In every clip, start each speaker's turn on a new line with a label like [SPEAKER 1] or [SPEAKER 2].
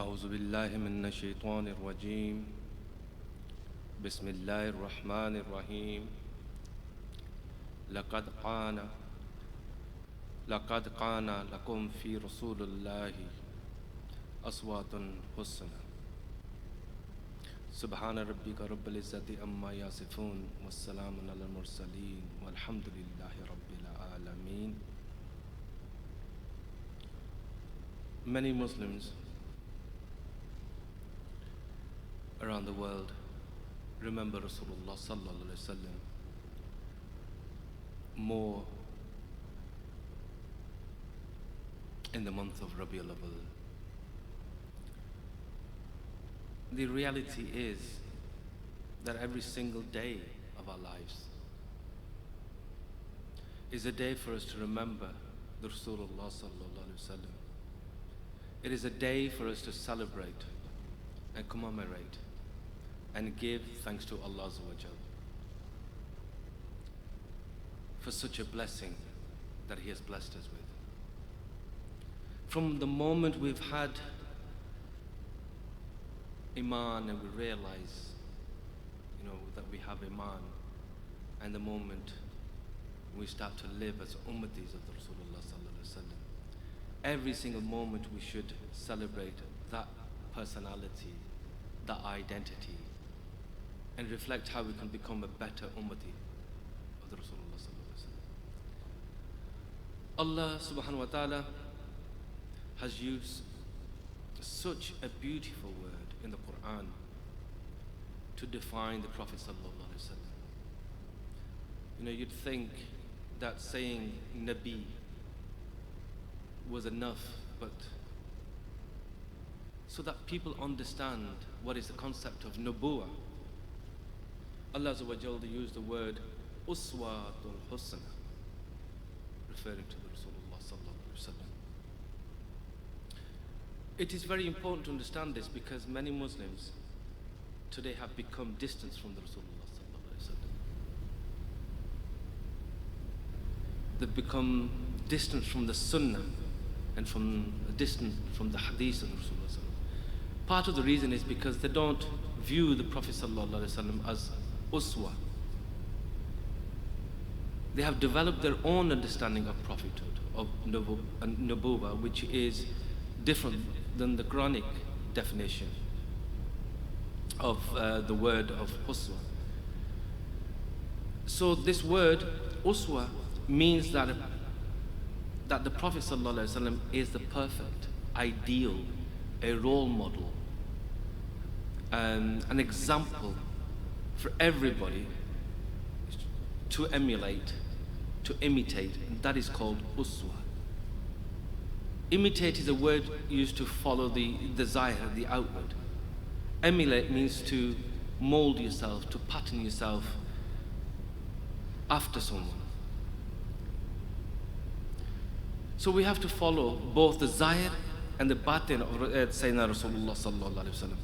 [SPEAKER 1] أعوذ بالله من الشيطان الرجيم بسم الله الرحمن الرحيم لقد كان لكم في رسول الله أسوة حسنة سبحان ربك رب العزة عما يصفون والسلام على المرسلين والحمد لله رب العالمين. Many Muslims around the world remember Rasulullah sallallahu alaihi wasallam more in the month of Rabiul Awwal. The reality is that every single day of our lives is a day for us to remember the Rasulullah sallallahu alaihi wasallam. It is a day for us to celebrate and commemorate and give thanks to Allah Azza wa Jal for such a blessing that He has blessed us with. From the moment we've had Iman and we realize, that we have Iman, and the moment we start to live as ummatis of the Rasulullah sallallahu alaihi wasallam, every single moment we should celebrate that personality, that identity, and reflect how we can become a better ummati of the Rasulullah sallallahu alaihi wasallam. Allah subhanahu wa ta'ala has used such a beautiful word in the Quran to define the Prophet sallallahu alaihi wasallam. You'd think that saying Nabi was enough, but so that people understand what is the concept of nubuwah, Allah Azza wa Jalla used the word uswatul husna, referring to the Rasulullah sallallahu alaihi wasallam. It is very important to understand this because many Muslims today have become distant from the Rasulullah sallallahu alaihi wasallam. They've become distant from the Sunnah and distant from the Hadith of the Rasulullah sallallahu alaihi wasallam. Part of the reason is because they don't view the Prophet sallallahu alaihi wasallam as uswa. They have developed their own understanding of prophethood, of nubuwah, which is different than the Quranic definition of the word of uswa. So this word uswa means that the Prophet ﷺ is the perfect, ideal, a role model, an example for everybody to emulate, to imitate, and that is called uswa. Imitate is a word used to follow the zahir, the outward. Emulate means to mold yourself, to pattern yourself after someone. So we have to follow both the zahir and the batin of Sayyidina Rasulullah sallallahu alaihi wasallam.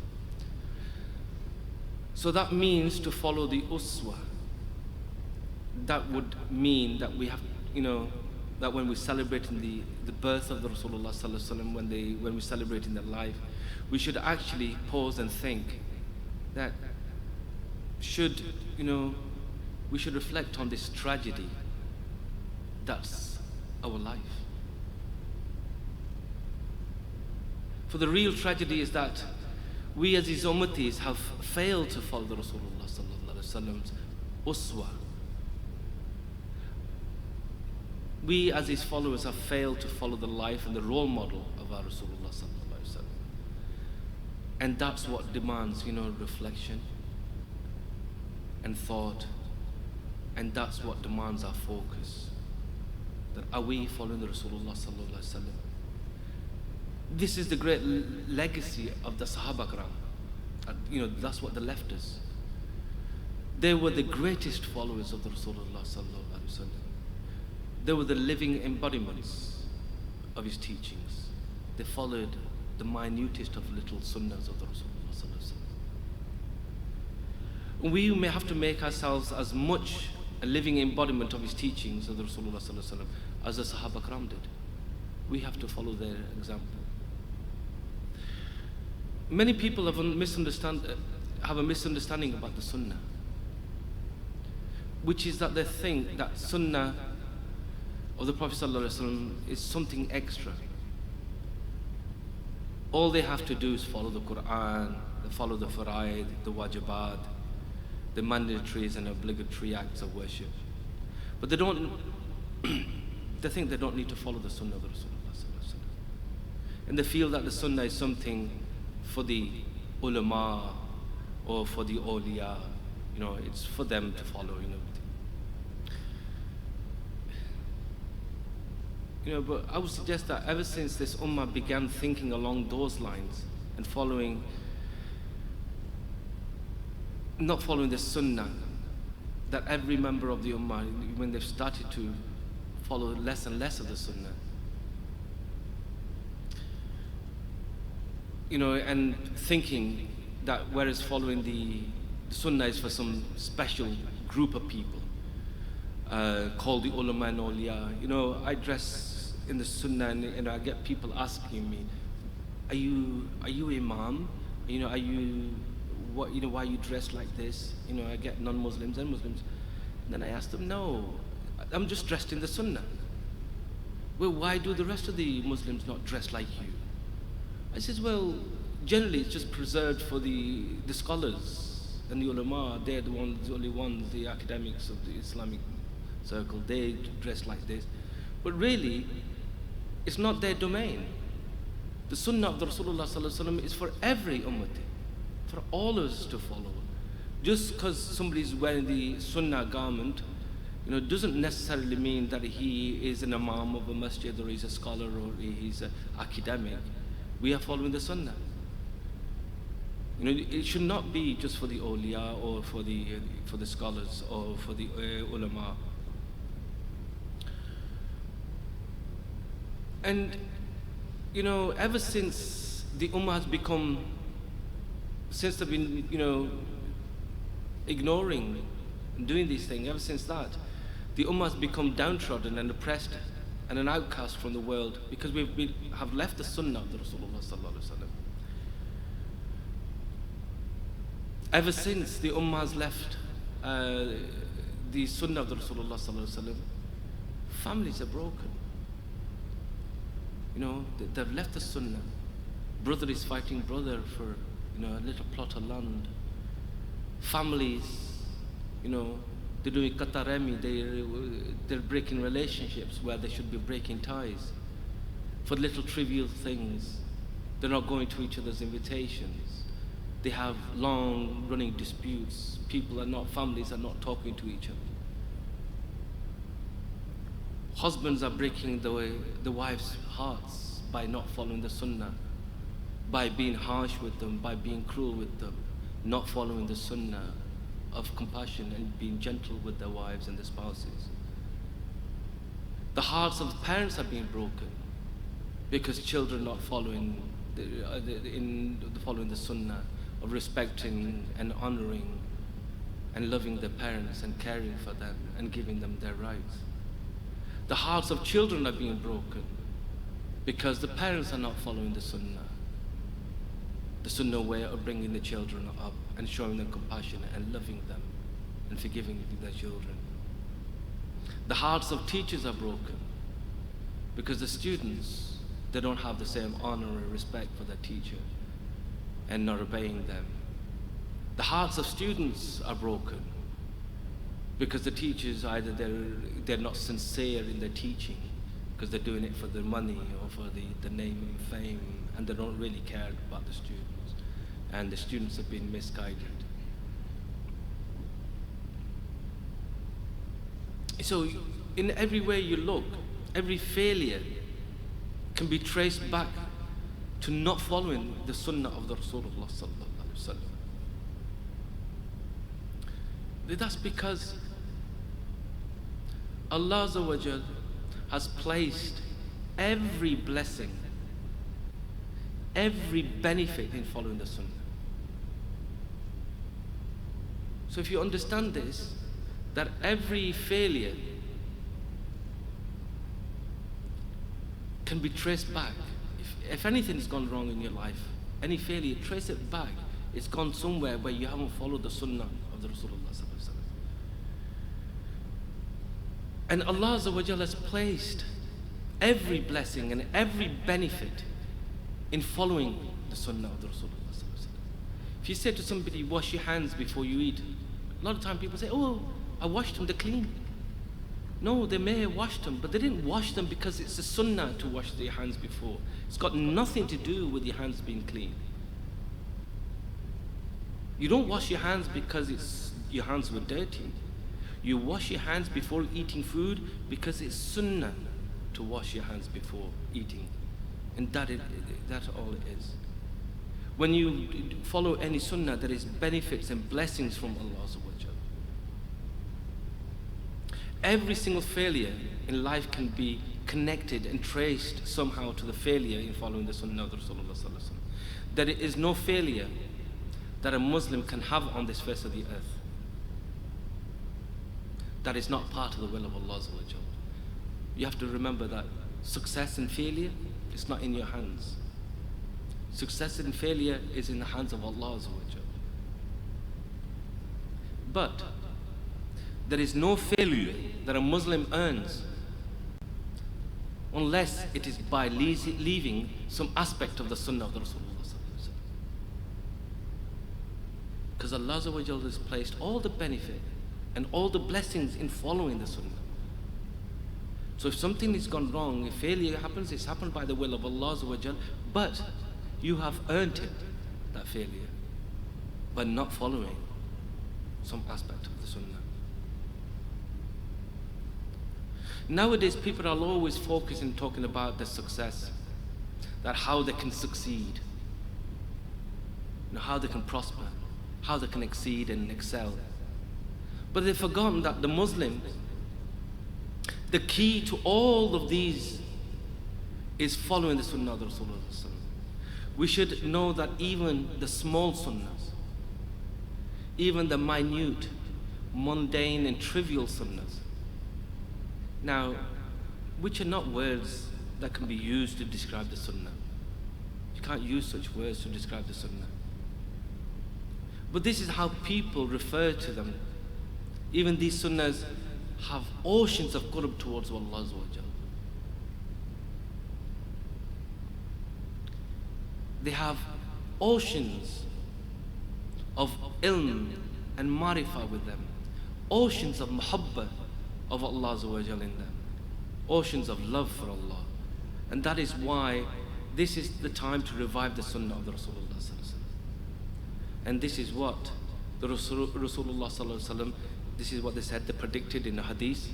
[SPEAKER 1] So that means to follow the uswa. That would mean that we have, that when we're celebrating the birth of the Rasulullah sallallahu alaihi wasallam, when we're celebrating their life, we should actually pause and think that we should reflect on this tragedy that's our life. For the real tragedy is that we as his ummatis have failed to follow the Rasulullah sallallahu alaihi wasallam's uswa. We as his followers have failed to follow the life and the role model of our Rasulullah sallallahu alaihi wasallam. And that's what demands, reflection and thought. And that's what demands our focus. That are we following the Rasulullah sallallahu alaihi wasallam? This is the great legacy of the Sahaba Kiram. That's what they left us. They were the greatest followers of the Rasulullah sallallahu alaihi wasallam. They were the living embodiments of his teachings. They followed the minutest of little sunnahs of the Rasulullah sallallahu alaihi wasallam. We may have to make ourselves as much a living embodiment of his teachings of the Rasulullah sallallahu alaihi wasallam as the Sahaba Kiram did. We have to follow their example. Many people have a misunderstanding about the Sunnah, which is that they think that Sunnah of the Prophet ﷺ is something extra. All they have to do is follow the Quran, follow the faraid, the wajibat, the mandatories and obligatory acts of worship. But they don't, they think they don't need to follow the Sunnah of the Rasulullah ﷺ. And they feel that the Sunnah is something for the ulama or for the awliya, it's for them to follow, But I would suggest that ever since this ummah began thinking along those lines and not following the Sunnah, that every member of the ummah, when they've started to follow less and less of the Sunnah, and thinking that whereas following the Sunnah is for some special group of people, called the ulama and awliya. I dress in the Sunnah, and I get people asking me, "Are you Imam? Are you what? Why you dress like this?" I get non-Muslims and Muslims. And then I ask them, "No, I'm just dressed in the Sunnah." "Well, why do the rest of the Muslims not dress like you?" I says, "Well, generally it's just preserved for the scholars and the ulama. They're the only ones, the academics of the Islamic circle. They dress like this. But really, it's not their domain. The Sunnah of the Rasulullah ﷺ is for every ummati, for all of us to follow. Just because somebody's wearing the Sunnah garment, doesn't necessarily mean that he is an imam of a masjid, or he's a scholar, or he's an academic. We are following the Sunnah. It should not be just for the awliya or for the scholars or for the ulama. And ever since the ummah has become, since they've been ignoring and doing these things, ever since that, the ummah has become downtrodden and oppressed and an outcast from the world, because we have left the Sunnah of the Rasulullah sallallahu alaihi wasallam. Ever since the ummah has left the Sunnah of the Rasulullah sallallahu alaihi wasallam, families are broken. They've left the Sunnah. Brother is fighting brother for a little plot of land. Families, they're doing qataremi, they're breaking relationships where they should be breaking ties for little trivial things. They're not going to each other's invitations. They have long running disputes. Families are not talking to each other. Husbands are breaking the wives' hearts by not following the Sunnah, by being harsh with them, by being cruel with them, not following the Sunnah of compassion and being gentle with their wives and their spouses. The hearts of parents are being broken because children not following the Sunnah of respecting and honoring and loving their parents and caring for them and giving them their rights. The hearts of children are being broken because the parents are not following the Sunnah way of bringing the children up and showing them compassion and loving them and forgiving their children. The hearts of teachers are broken because the students, they don't have the same honor and respect for their teacher and not obeying them. The hearts of students are broken because the teachers, either they're not sincere in their teaching because they're doing it for the money or for the name and fame, and they don't really care about the students, and the students have been misguided. So in every way you look, every failure can be traced back to not following the Sunnah of the Rasulullah sallallahu alaihi wasallam. That's because Allah Azza wa Jal has placed every blessing, every benefit in following the Sunnah. So if you understand this, that every failure can be traced back. If anything's gone wrong in your life, any failure, trace it back. It's gone somewhere where you haven't followed the Sunnah of the Rasulullah sallallahu alaihi wasallam. And Allah Azza wa Jalla has placed every blessing and every benefit in following the Sunnah of the Rasulullah sallallahu alaihi wasallam. If you say to somebody, wash your hands before you eat, a lot of time people say, oh, I washed them, they're clean. No, they may have washed them, but they didn't wash them because it's a Sunnah to wash their hands before. It's got nothing to do with your hands being clean. You don't wash your hands because your hands were dirty. You wash your hands before eating food because it's Sunnah to wash your hands before eating. And that's all it is. When you follow any Sunnah, there is benefits and blessings from Allah Subhanahu wa Ta'ala. Every single failure in life can be connected and traced somehow to the failure in following the Sunnah of the Rasulullah sallallahu alaihi wasallam. There is no failure that a Muslim can have on this face of the earth that is not part of the will of Allah Subhanahu wa Ta'ala. You have to remember that success and failure is not in your hands. Success and failure is in the hands of Allah Subhanahu wa Ta'ala. But there is no failure that a Muslim earns unless it is by leaving some aspect of the Sunnah of the Rasulullah sallallahu alaihi wasallam. Because Allah Azza wa Jalla has placed all the benefit and all the blessings in following the Sunnah. So if something has gone wrong, if failure happens, it's happened by the will of Allah Azza wa Jalla, but you have earned it, that failure, by not following some aspect of the Sunnah. Nowadays, people are always focusing talking about the success, that how they can succeed, how they can prosper, how they can exceed and excel. But they've forgotten that the Muslim, the key to all of these is following the Sunnah of the Rasulullah. We should know that even the small Sunnahs, even the minute, mundane and trivial Sunnahs, now, which are not words that can be used to describe the Sunnah. You can't use such words to describe the Sunnah. But this is how people refer to them. Even these Sunnahs have oceans of qurb towards Allah Azza wa Jalla. They have oceans of ilm and marifah with them. Oceans of muhabbah of Allah Azza wa Jalla in them. Oceans of love for Allah. And that is why this is the time to revive the Sunnah of the Rasulullah sallallahu alaihi wasallam. And this is what the Rasulullah sallallahu alaihi wasallam, this is what they said, they predicted in the hadith.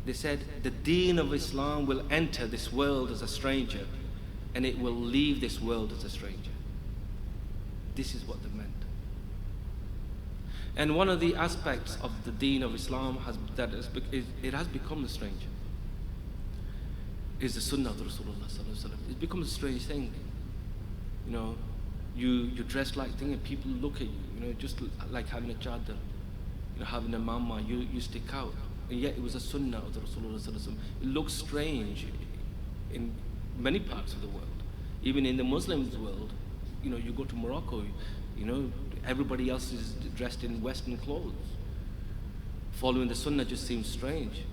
[SPEAKER 1] They said the deen of Islam will enter this world as a stranger and it will leave this world as a stranger. This is what they meant. And one of the aspects of the deen of Islam it has become a stranger. Is the Sunnah of the Rasulullah sallallahu alaihi wasallam. It's become a strange thing. You know, you dress like thing and people look at you. You know, just like having a chadar, you know, having a mama. You stick out, and yet it was a Sunnah of the Rasulullah sallallahu alaihi wasallam. It looks strange in many parts of the world, even in the Muslims world. You know, you go to Morocco, you know, everybody else is dressed in Western clothes. Following the Sunnah just seems strange.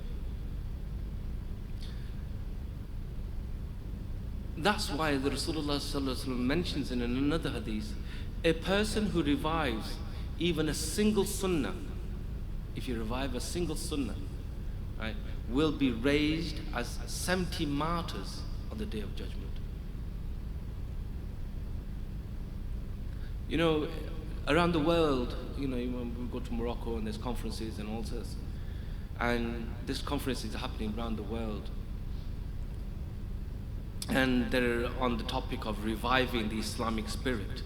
[SPEAKER 1] That's why the Rasulullah sallallahu alaihi wasallam mentions in another hadith, a person who revives even a single Sunnah, if you revive a single Sunnah, right, will be raised as 70 martyrs on the Day of Judgment. You know, around the world, you know, when we go to Morocco and there's conferences and all this, and this conference is happening around the world, and they're on the topic of reviving the Islamic spirit.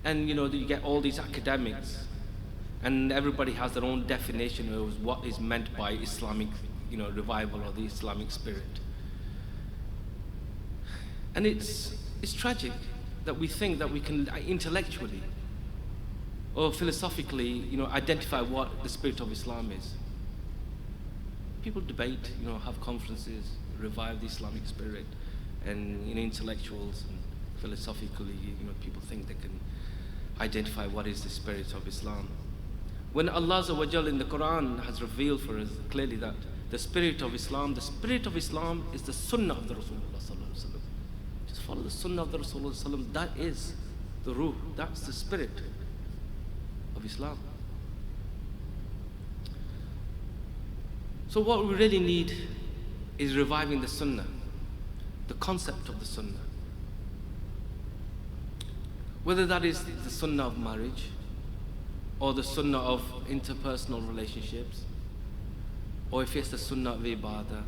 [SPEAKER 1] And you know, you get all these academics, and everybody has their own definition of what is meant by Islamic, you know, revival or the Islamic spirit. And it's tragic that we think that we can intellectually or philosophically, you know, identify what the spirit of Islam is. People debate, you know, have conferences, revive the Islamic spirit, and, you know, intellectuals. philosophically, people think they can identify what is the spirit of Islam. When Allah Azza wa Jal in the Quran has revealed for us clearly that the spirit of Islam is the Sunnah of the Rasulullah Sallallahu Alaihi Wasallam. Just follow the Sunnah of the Rasulullah Sallallahu Alaihi Wasallam. That is the ruh, that's the spirit of Islam. So what we really need is reviving the Sunnah, the concept of the Sunnah. Whether that is the Sunnah of marriage, or the Sunnah of interpersonal relationships, or if it's the Sunnah of ibadah,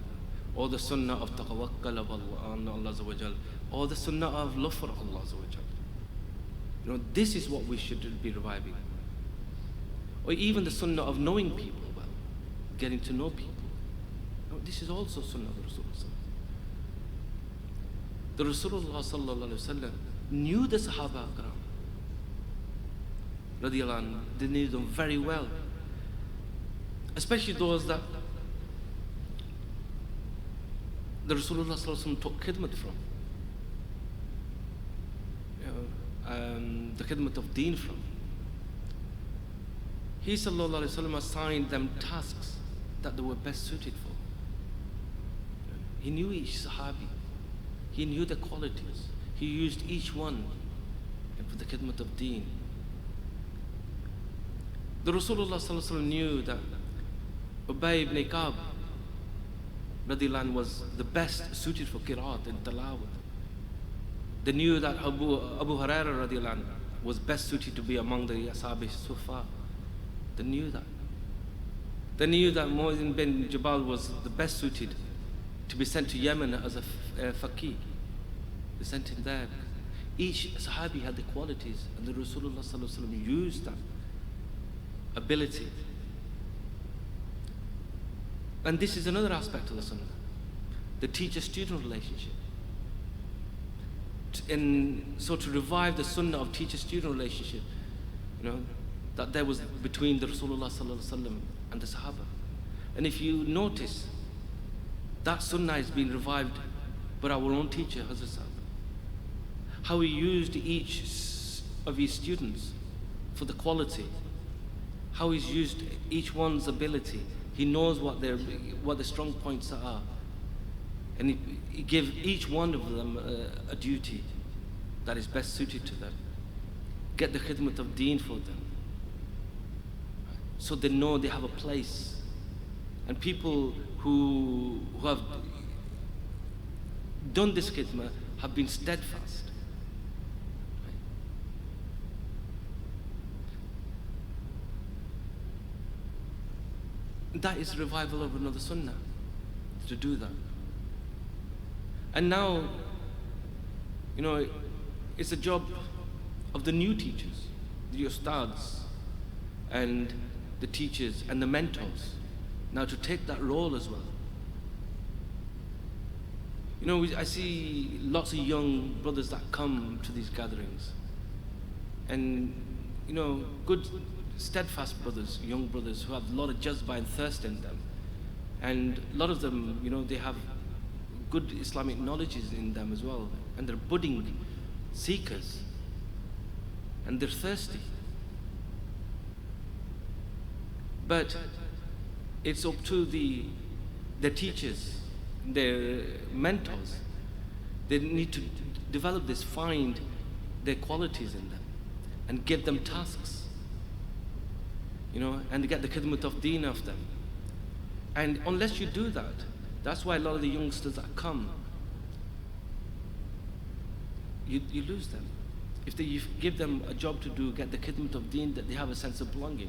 [SPEAKER 1] or the Sunnah of tawakkal of Allah Azza wa Jal, or the Sunnah of love for Allah Azza wa Jal. This is what we should be reviving. Or even the Sunnah of knowing people well, getting to know people. This is also Sunnah of the Rasulullah. The Rasulullah Sallallahu Alaihi Wasallam knew the Sahaba Akram. Radiallahu anhu, they knew them very well. Especially those that the Rasulullah Sallallahu Alaihi Wasallam took khidmat from. The khidmat of deen from. He Sallallahu Alaihi Wasallam assigned them tasks that they were best suited for. He knew each Sahabi. He knew the qualities. He used each one for the khidmat of deen. The Rasulullah Sallallahu Alaihi Wasallam knew that Ubay ibn Ka'b radiallahu anhu was the best suited for qiraat and tilawat. They knew that Abu Hurairah radiallahu anhu was best suited to be among the Ashab Sufa. They knew that. They knew that Mu'adh bin Jabal was the best suited to be sent to Yemen as a faqih. They sent him there. Each Sahabi had the qualities, and the Rasulullah Sallallahu Alaihi Wasallam used that ability. And this is another aspect of the Sunnah, the teacher-student relationship. And so to revive the Sunnah of teacher-student relationship, that there was between the Rasulullah Sallallahu Alaihi Wasallam and the Sahaba. And if you notice, that Sunnah is being revived by our own teacher, Hazrat Sahib. How he used each of his students for the quality. How he's used each one's ability. He knows what the strong points are. And he gave each one of them a duty that is best suited to them. Get the khidmat of deen for them. So they know they have a place. And people who have done this khidmah have been steadfast. That is revival of another Sunnah, to do that. And now, it's a job of the new teachers, the Ustads, and the teachers and the mentors, now to take that role as well. I see lots of young brothers that come to these gatherings, and good steadfast brothers, young brothers who have a lot of jazbah and thirst in them, and a lot of them, they have good Islamic knowledges in them as well, and they're budding seekers, and they're thirsty. But it's up to the teachers, their mentors. They need to develop this, find their qualities in them, and give them tasks. And get the khidmat of deen of them. And unless you do that, that's why a lot of the youngsters that come, you lose them. If you give them a job to do, get the khidmat of deen, that they have a sense of belonging.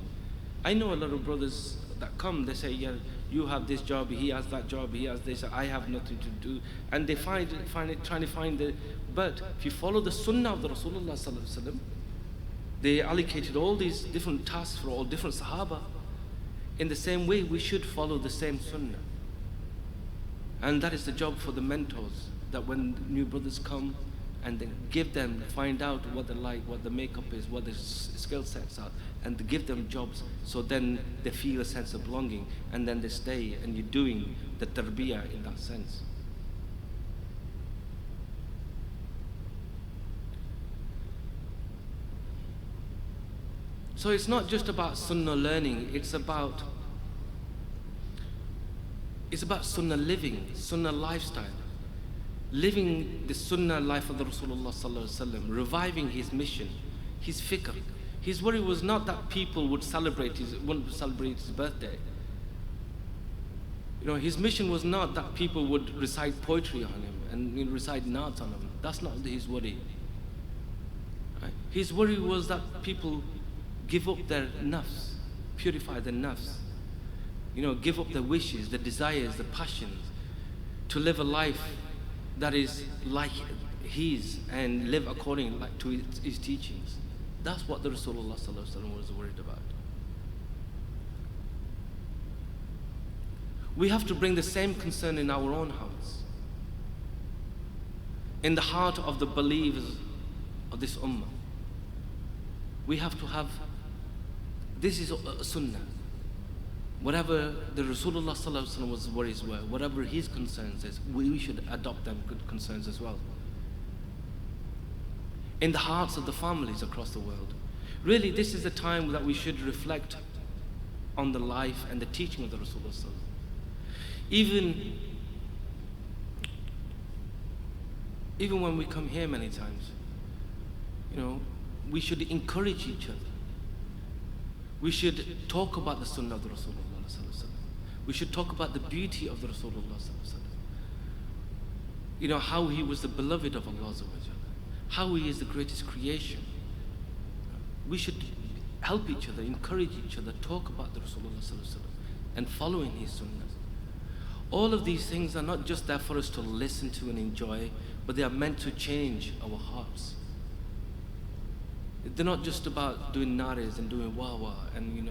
[SPEAKER 1] I know a lot of brothers that come, they say, yeah, you have this job, he has that job, he has this, I have nothing to do. And they find it, trying to find it. But if you follow the Sunnah of the Rasulullah Sallallahu Alaihi Wasallam, they allocated all these different tasks for all different Sahaba. In the same way, we should follow the same Sunnah. And that is the job for the mentors, that when new brothers come, and then give them, find out what they like, what the makeup is, what their skill sets are, and to give them jobs, so then they feel a sense of belonging, and then they stay, and you're doing the tarbiyah in that sense. So it's not just about Sunnah learning, it's about Sunnah living, Sunnah lifestyle. Living the Sunnah life of the Rasulullah sallallahu alaihi wasallam, reviving his mission, his fikr. His worry was not that people wouldn't celebrate his birthday. His mission was not that people would recite poetry on him and recite naats on him. That's not his worry. Right? His worry was that people give up their nafs, purify their nafs. Give up their wishes, their desires, their passions, to live a life that is like his and live according to his teachings. That's what the Rasulullah sallallahu alaihi wasallam was worried about. We have to bring the same concern in our own hearts, in the heart of the believers of this ummah. We have to have, this is a sunnah. Whatever the Rasulullah sallallahu alaihi wasallam's worries were, whatever his concerns is, we should adopt them good concerns as well. In the hearts of the families across the world. Really, this is the time that we should reflect on the life and the teaching of the Rasulullah sallallahu alaihi wasallam. Even when we come here many times, we should encourage each other. We should talk about the Sunnah of the Rasulullah. We should talk about the beauty of the Rasulullah. How he was the beloved of Allah, how he is the greatest creation. We should help each other, encourage each other, talk about the Rasulullah and following his Sunnah. All of these things are not just there for us to listen to and enjoy, but they are meant to change our hearts. They're not just about doing nares and doing wah and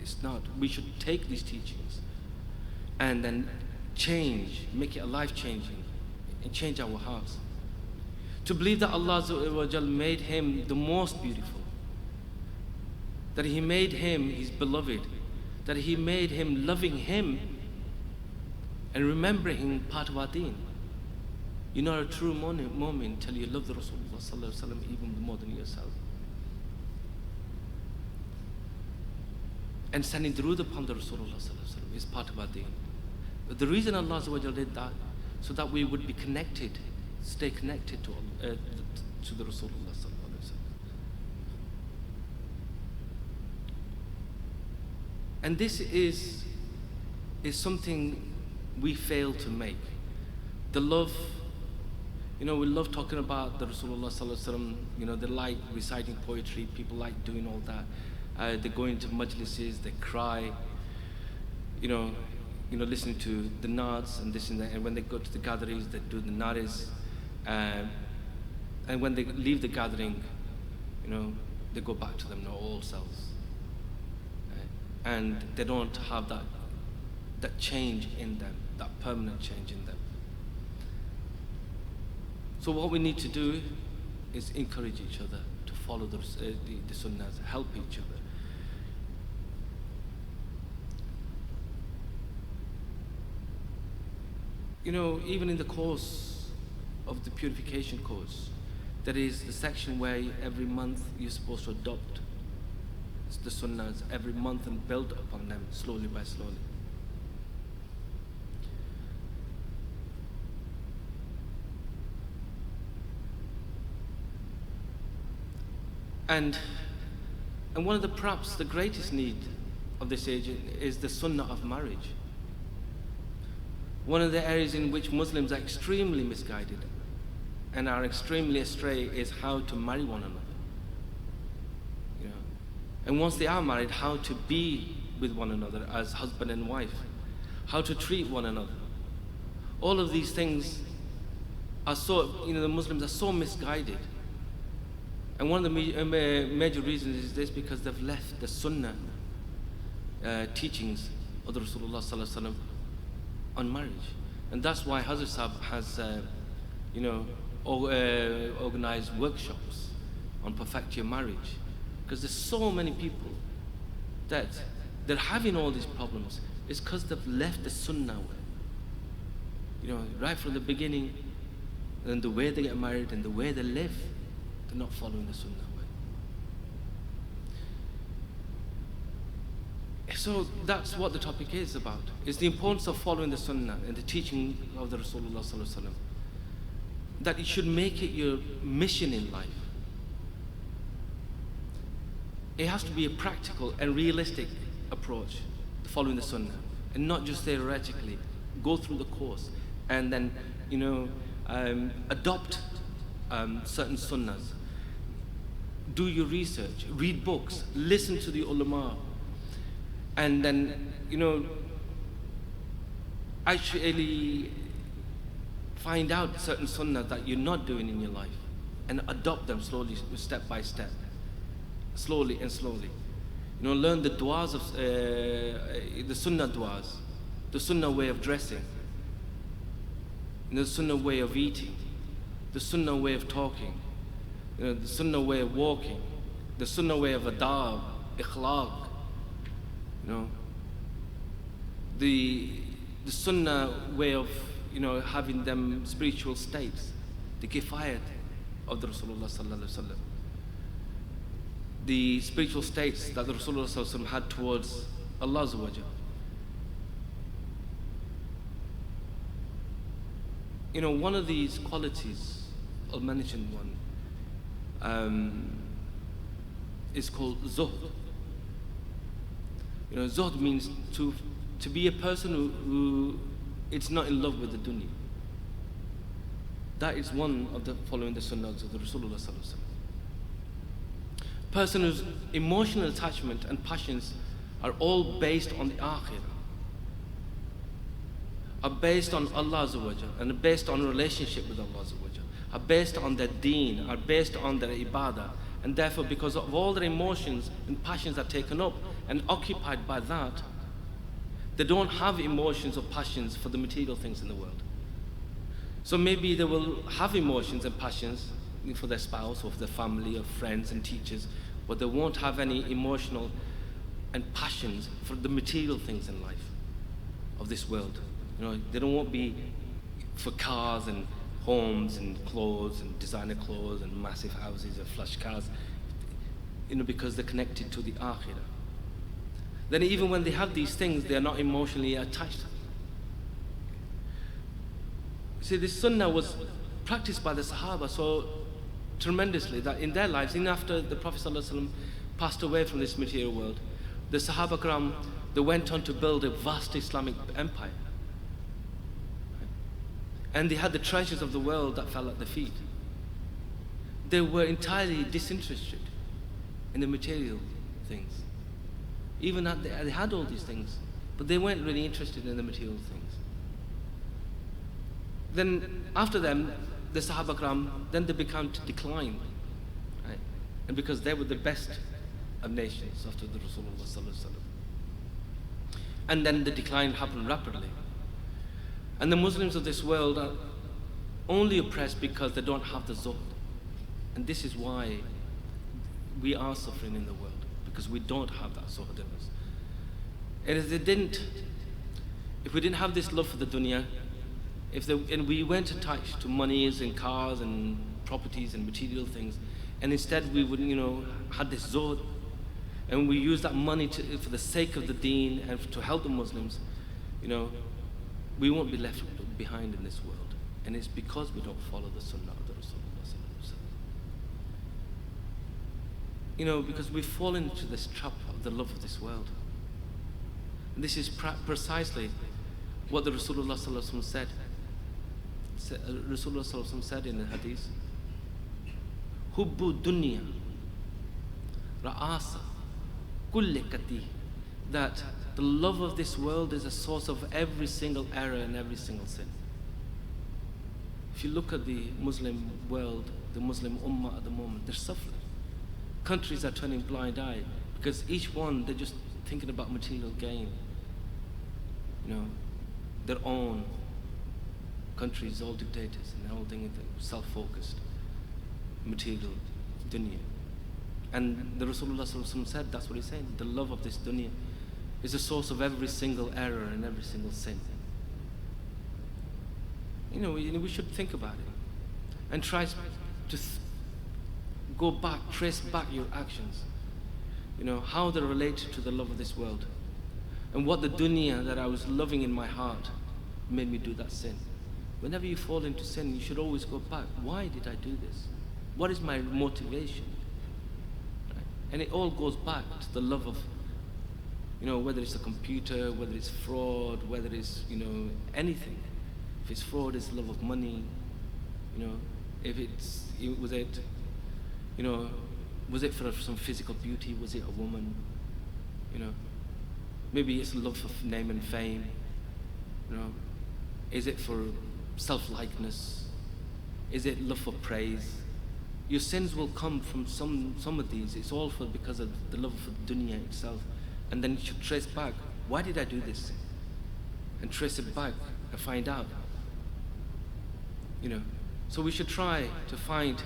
[SPEAKER 1] it's not. We should take these teachings and then change, make it a life-changing, and change our hearts. To believe that Allah Azza wa Jal made him the most beautiful, that he made him his beloved, that he made him loving him and remembering him part of our deen. You're not a true mu'min until you love the Rasulullah sallallahu alaihi wasallam even more than yourself. And sending durood upon the Rasulullah sallallahu alaihi wasallam is part of our deen. But the reason Allah Azza wa Jalla did that, so that we would be connected, stay connected to the Rasulullah sallallahu alaihi wasallam. And this is something we fail to make. The love, we love talking about the Rasulullah sallallahu alaihi wasallam. They like reciting poetry. People like doing all that. They go into majlises, they cry, listening to the naats and this and that. And when they go to the gatherings, they do the nares. And when they leave the gathering, they go back to them old selves. And they don't have that change in them, that permanent change in them. So what we need to do is encourage each other to follow the sunnahs, help each other. Even in the course of the purification course, there is the section where every month you're supposed to adopt the sunnahs every month and build upon them slowly by slowly. And one of perhaps the greatest need of this age is the sunnah of marriage. One of the areas in which Muslims are extremely misguided and are extremely astray is how to marry one another. And once they are married, how to be with one another as husband and wife, how to treat one another. All of these things are so, the Muslims are so misguided. And one of the major reasons is this, because they've left the sunnah teachings of the Rasulullah sallallahu alaihi wasallam on marriage. And that's why Hazrat Sahib has, organized workshops on perfect your marriage. Because there's so many people that they're having all these problems. It's because they've left the sunnah way. Right from the beginning, and the way they get married and the way they live, they're not following the sunnah way. So that's what the topic is about. It's the importance of following the Sunnah and the teaching of the Rasulullah Sallallahu Alaihi Wasallam. That you should make it your mission in life. It has to be a practical and realistic approach to following the Sunnah, and not just theoretically. Go through the course and then, adopt certain Sunnahs. Do your research, read books, listen to the ulama, and then, actually find out certain Sunnahs that you're not doing in your life and adopt them slowly, step by step, slowly and slowly. Learn the du'as of the Sunnah du'as, the Sunnah way of dressing, the Sunnah way of eating, the Sunnah way of talking, the Sunnah way of walking, the Sunnah way of adab, ikhlaq, the Sunnah way of having them spiritual states, the kifayat of the Rasulullah Sallallahu Alaihi Wasallam, the spiritual states that the Rasulullah Sallallahu Alaihi Wasallam had towards Allah Azza wa Jal. One of these qualities, I'll mention one, is called zuhd. Zuhd means to be a person who it's not in love with the dunya. That is one of the following the sunnahs of the Rasulullah Sallallahu Alaihi Wasallam. Person whose emotional attachment and passions are all based on the akhirah, are based on Allah Azza wa Jal, and are based on relationship with Allah Azza wa Jal, are based on their deen, are based on their ibadah, and therefore because of all their emotions and passions are taken up and occupied by that, they don't have emotions or passions for the material things in the world. So maybe they will have emotions and passions for their spouse or for their family or friends and teachers, but they won't have any emotional and passions for the material things in life of this world. They don't want to be for cars and homes and clothes and designer clothes and massive houses and flash cars, because they're connected to the akhirah. Then even when they have these things, they are not emotionally attached. See, this sunnah was practiced by the Sahaba so tremendously that in their lives, even after the Prophet ﷺ passed away from this material world, the Sahaba Kiram, they went on to build a vast Islamic empire. And they had the treasures of the world that fell at their feet. They were entirely disinterested in the material things. Even that they had all these things, but they weren't really interested in the material things. Then after them, the Sahaba Kiram, then they began to decline. Right? And because they were the best of nations after the Rasulullah Sallallahu Alaihi Wasallam. And then the decline happened rapidly. And the Muslims of this world are only oppressed because they don't have the zuhd. And this is why we are suffering in the world, because we don't have that zuhd in us. And if we didn't have this love for the dunya, and we weren't attached to monies and cars and properties and material things, and instead we would, had this zuhd, and we use that money for the sake of the deen and to help the Muslims, we won't be left behind in this world. And it's because we don't follow the sunnah of the Rasulullah Sallallahu Alaihi Wasallam. Because we've fallen into this trap of the love of this world. And this is precisely what the Rasulullah Sallallahu Alaihi Wasallam said. Rasulullah Sallallahu Alaihi Wasallam said in the hadith, Hubbu dunya ra'asa kulli katih, that the love of this world is a source of every single error and every single sin. If you look at the Muslim world, the Muslim ummah at the moment, they're suffering. Countries are turning blind eye because each one, they're just thinking about material gain. Their own countries, all dictators, and all things self-focused, material, dunya. And the Rasulullah Sallallahu Alaihi Wasallam said, that's what he's saying, the love of this dunya is the source of every single error and every single sin. We should think about it and try to go back, trace back your actions, how they're related to the love of this world. And what the dunya that I was loving in my heart made me do that sin. Whenever you fall into sin, you should always go back. Why did I do this? What is my motivation? Right? And it all goes back to the love of, whether it's a computer, whether it's fraud, whether it's, anything. If it's fraud, it's love of money. If was it for some physical beauty? Was it a woman? Maybe it's love for name and fame. Is it for self-likeness? Is it love for praise? Your sins will come from some of these. It's all because of the love for dunya itself. And then you should trace back, why did I do this? And trace it back and find out. So we should try to find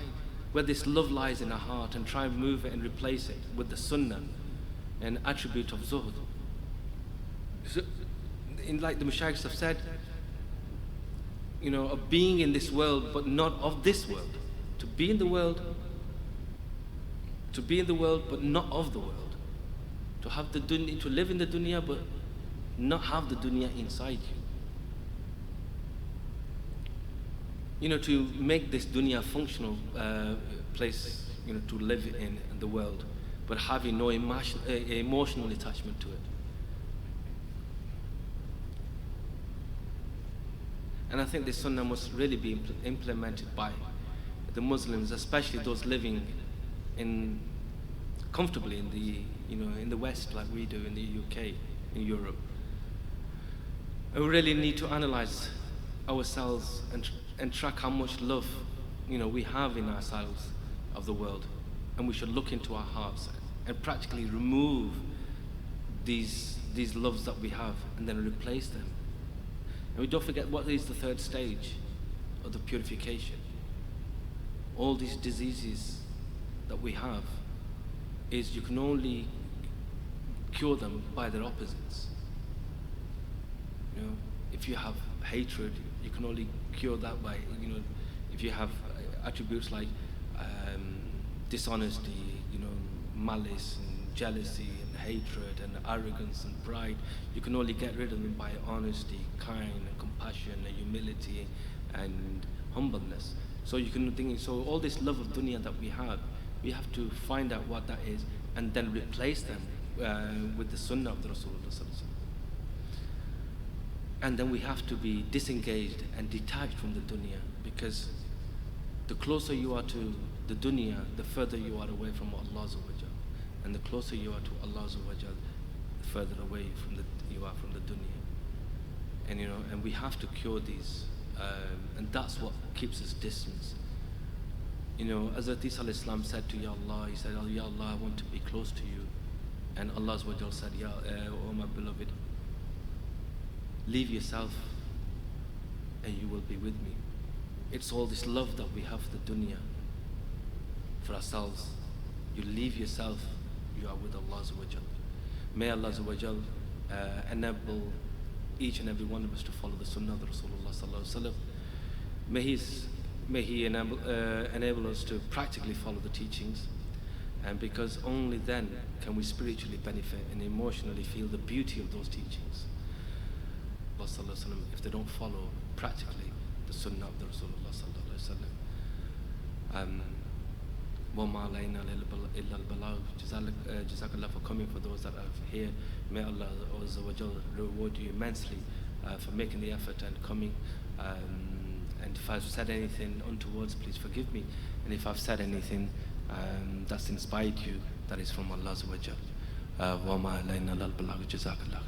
[SPEAKER 1] where this love lies in our heart and try and move it and replace it with the sunnah, an attribute of zuhd. So, like the Mashayikhs have said, of being in this world but not of this world. To be in the world but not of the world. To have the dunya, to live in the dunya but not have the dunya inside you. To make this dunya a functional place, to live in the world, but having no emotional attachment to it. And I think this sunnah must really be implemented by the Muslims, especially those living comfortably in the West, like we do in the UK, in Europe. And we really need to analyze ourselves and track how much love we have in ourselves of the world. And we should look into our hearts and practically remove these loves that we have and then replace them. And we don't forget what is the third stage of the purification. All these diseases that we have is you can only cure them by their opposites. If you have hatred, you can only cure that by, if you have attributes like dishonesty, malice and jealousy and hatred and arrogance and pride, you can only get rid of them by honesty, kind and compassion and humility and humbleness. So so all this love of dunya that we have to find out what that is and then replace them with the sunnah of the Rasulullah sallallahu alaihi wasallam. And then we have to be disengaged and detached from the dunya, because the closer you are to the dunya, the further you are away from Allah Azza wa Jal. And the closer you are to Allah Azza wa Jal, the further away you are from the dunya. And and we have to cure these, and that's what keeps us distance. Hazrat Isa alayhi salam said to Ya Allah, he said, "Oh Ya Allah, I want to be close to you." And Allah Azza wa Jal said, "Oh my beloved, leave yourself and you will be with me." It's all this love that we have for the dunya, for ourselves. You leave yourself, you are with Allah Azza wa Jal. May Allah Azza wa Jal enable each and every one of us to follow the sunnah of the Rasulullah sallallahu alaihi wasallam. May He enable us to practically follow the teachings, and because only then can we spiritually benefit and emotionally feel the beauty of those teachings. If they don't follow practically the sunnah of the Rasulullah sallallahu alaihi wasallam. وَمَا عَلَيْنَا إِلَّا الْبَلَاغُ. Jazakallah for coming, for those that are here. May Allah Azza wa Jal reward you immensely for making the effort and coming. And if I've said anything untowards, please forgive me. And if I've said anything that's inspired you, that is from Allah Azza wa Jal. وَمَا عَلَيْنَا إِلَّا الْبَلَاغُ. Jazakallah.